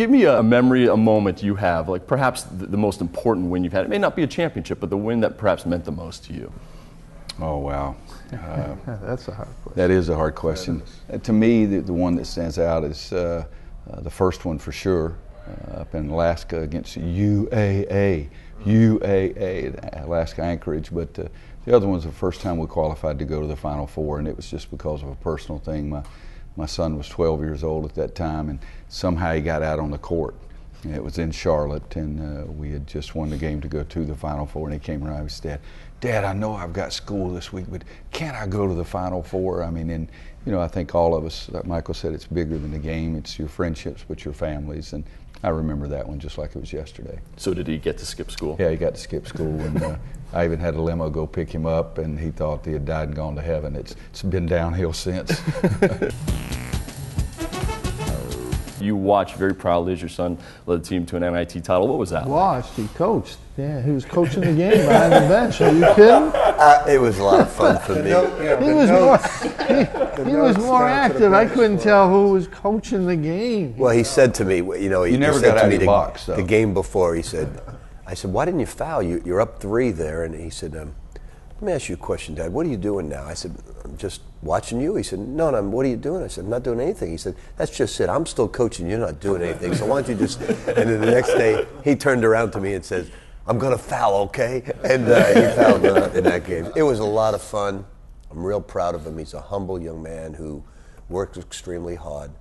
Give me a memory, a moment you have, like perhaps the most important win you've had. It may not be a championship, but the win that perhaps meant the most to you. Oh, wow. That's a hard question. That is a hard question. To me, the one that stands out is the first one for sure, up in Alaska against UAA, Alaska Anchorage. But the other one was the first time we qualified to go to the Final Four, and it was just because of a personal thing. My son was 12 years old at that time, and somehow he got out on the court. And it was in Charlotte, and we had just won the game to go to the Final Four, and he came around and said, Dad, I know I've got school this week, but can't I go to the Final Four? I mean, and I think all of us, like Michael said, it's bigger than the game. It's your friendships with your families, and I remember that one just like it was yesterday. So did he get to skip school? Yeah, he got to skip school, and I even had a limo go pick him up, and he thought he had died and gone to heaven. It's been downhill since. You watched very proudly as your son led the team to an NIT title. What was that? Watched, he coached. Yeah, he was coaching the game behind the bench. Are you kidding? It was a lot of fun for me. He was more active. I couldn't tell who was coaching the game. Well, he said to me, he never said got to out me of your box, though. the game before, I said, why didn't you foul? You're up 3 there. And he said, let me ask you a question, Dad. What are you doing now? I said, I'm just watching you. He said, no, what are you doing? I said, I'm not doing anything. He said, that's just it. I'm still coaching. You're not doing anything. So why don't you just... And then the next day, he turned around to me and says, I'm going to foul, okay? And he fouled in that game. It was a lot of fun. I'm real proud of him. He's a humble young man who worked extremely hard.